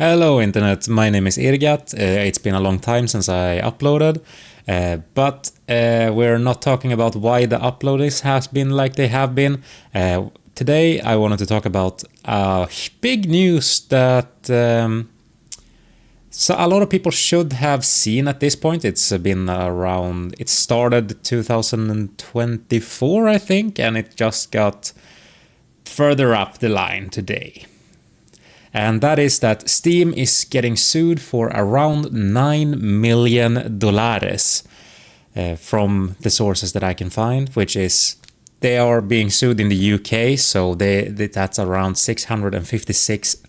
Hello Internet, my name is Irgat. It's been a long time since I uploaded, but we're not talking about why the uploads has been like they have been. Today I wanted to talk about big news that so a lot of people should have seen at this point. It's been around, it started 2024 I think, and it just got further up the line today. And that is that Steam is getting sued for around $9 million from the sources that I can find, which is they are being sued in the UK, so that's around 656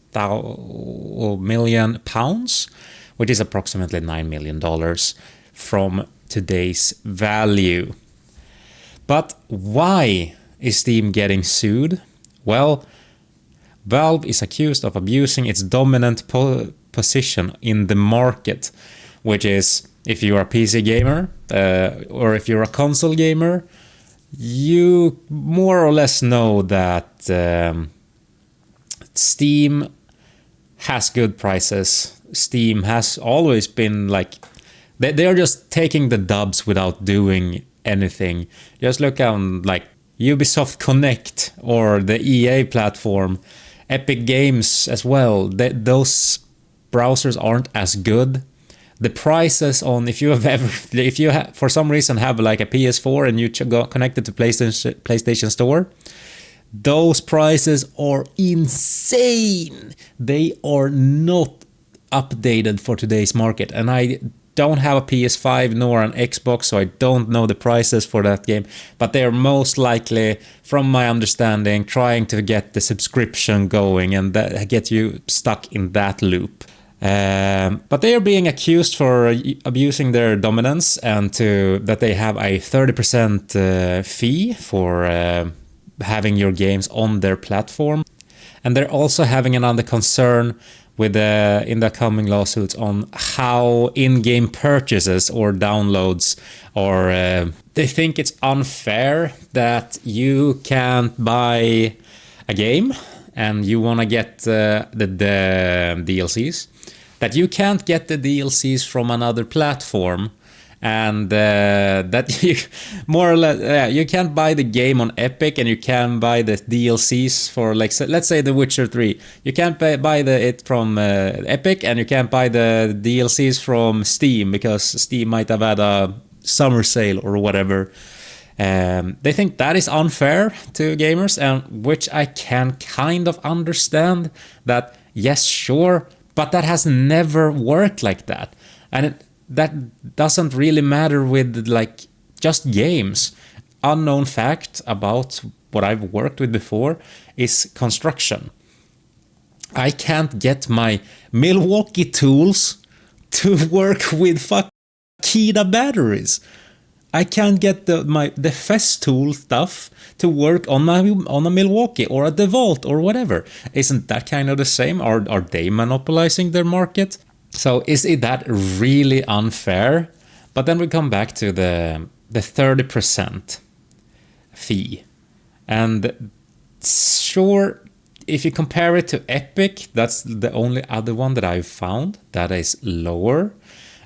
million pounds, which is approximately $9 million from today's value. But why is Steam getting sued? Well, Valve is accused of abusing its dominant position in the market, which is if you're a PC gamer or if you're a console gamer, you more or less know that Steam has good prices. Steam has always been like, they're just taking the dubs without doing anything. Just look on like Ubisoft Connect or the EA platform. Epic Games as well, those browsers aren't as good. The prices on, if you for some reason have like a PS4 and you go connected to PlayStation Store, those prices are insane. They are not updated for today's market, and I don't have a PS5 nor an Xbox, so I don't know the prices for that game, but they are most likely, from my understanding, trying to get the subscription going and that get you stuck in that loop. But they are being accused for abusing their dominance and that they have a 30% fee for having your games on their platform. And they're also having another concern with in the coming lawsuits on how in-game purchases or downloads, or they think it's unfair that you can't buy a game and you want to get the DLCs, that you can't get the DLCs from another platform, and that you more or less you can't buy the game on Epic and you can buy the DLCs for, like, let's say The Witcher 3. You can't buy it from Epic, and you can't buy the DLCs from Steam because Steam might have had a summer sale or whatever. They think that is unfair to gamers, and which I can kind of understand. That, yes, sure, but that has never worked like that, and that doesn't really matter with like just games. Unknown fact about what I've worked with before is construction. I can't get my Milwaukee tools to work with Makita batteries. I can't get the Festool stuff to work on a Milwaukee or a DeWalt or whatever. Isn't that kind of the same? Are they monopolizing their market? So is it that really unfair? But then we come back to the 30% fee. And sure, if you compare it to Epic, that's the only other one that I've found that is lower.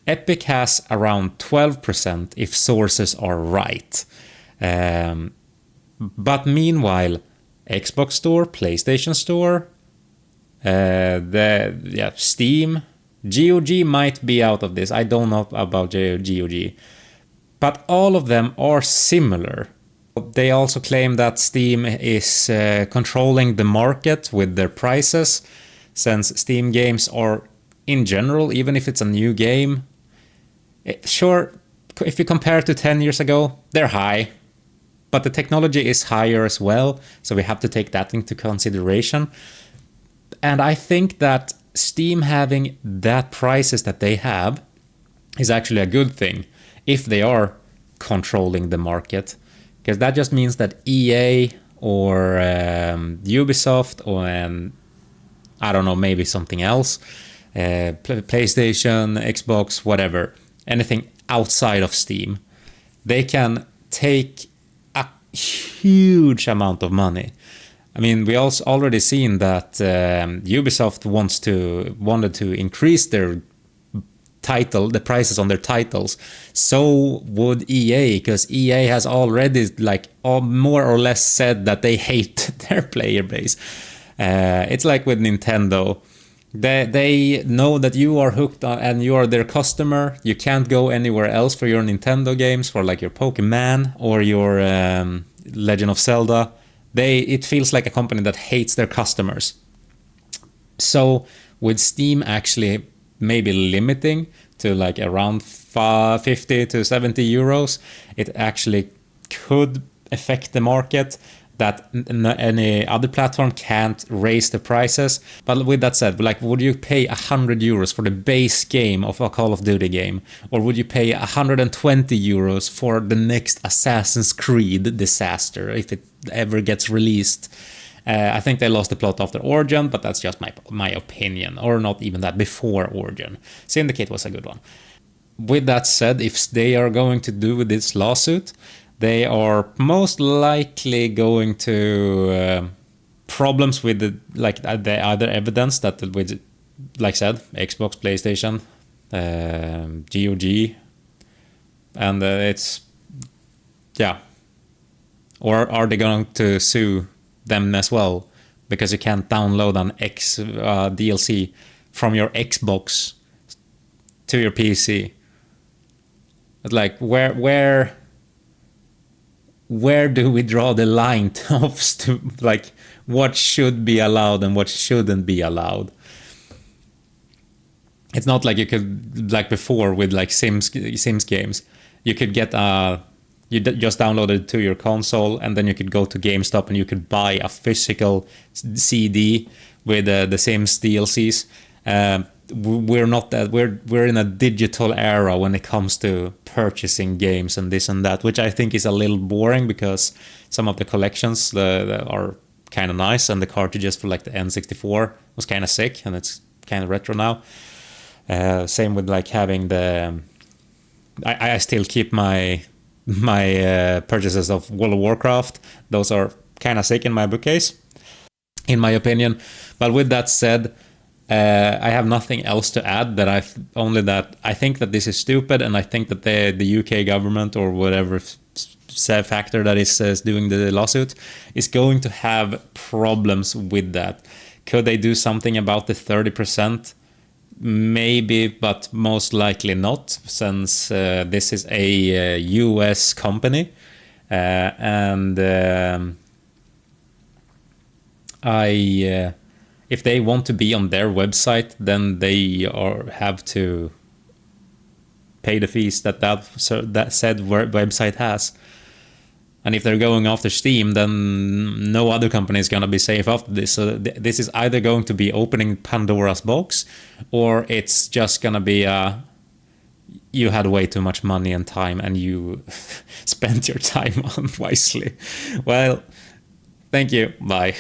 Epic has around 12% if sources are right. But meanwhile, Xbox Store, PlayStation Store, Steam, GOG might be out of this. I don't know about GOG. But all of them are similar. They also claim that Steam is controlling the market with their prices, since Steam games are, in general, even if it's a new game, sure, if you compare to 10 years ago, they're high. But the technology is higher as well, so we have to take that into consideration. And I think that Steam having that prices that they have is actually a good thing if they are controlling the market, because that just means that EA or Ubisoft or I don't know, maybe something else, PlayStation, Xbox, whatever, anything outside of Steam, they can take a huge amount of money I mean, we also already seen that Ubisoft wanted to increase their the prices on their titles. So would EA, because EA has already like more or less said that they hate their player base. It's like with Nintendo. They know that you are hooked on, and you are their customer. You can't go anywhere else for your Nintendo games, for like your Pokemon or your Legend of Zelda. It feels like a company that hates their customers. So with Steam actually maybe limiting to like around 50 to 70 euros, it actually could affect the market, that any other platform can't raise the prices. But with that said, like, would you pay 100 euros for the base game of a Call of Duty game? Or would you pay 120 euros for the next Assassin's Creed disaster if it ever gets released? I think they lost the plot after Origin, but that's just my opinion. Or not even that, before Origin. Syndicate was a good one. With that said, if they are going to do this lawsuit, they are most likely going to problems with the other evidence that with, like I said, Xbox, PlayStation, GOG, and it's, yeah. Or are they going to sue them as well, because you can't download an DLC from your Xbox to your PC? It's like, where do we draw the line of like what should be allowed and what shouldn't be allowed? It's not like you could, like before with like Sims games, you could get you just download it to your console, and then you could go to GameStop and you could buy a physical CD with the Sims DLCs. We're not that. We're in a digital era when it comes to purchasing games and this and that, which I think is a little boring, because some of the collections are kind of nice, and the cartridges for like the N64 was kind of sick, and it's kind of retro now. Same with like having the. I still keep my purchases of World of Warcraft. Those are kind of sick in my bookcase, in my opinion. But with that said, I have nothing else to add. I think that this is stupid, and I think that the UK government, or whatever factor that is doing the lawsuit, is going to have problems with that. Could they do something about the 30%? Maybe, but most likely not, since this is a US company, and if they want to be on their website, then they have to pay the fees that said website has. And if they're going after Steam, then no other company is going to be safe after this. So this is either going to be opening Pandora's box, or it's just going to be you had way too much money and time, and you spent your time unwisely. Well, thank you. Bye.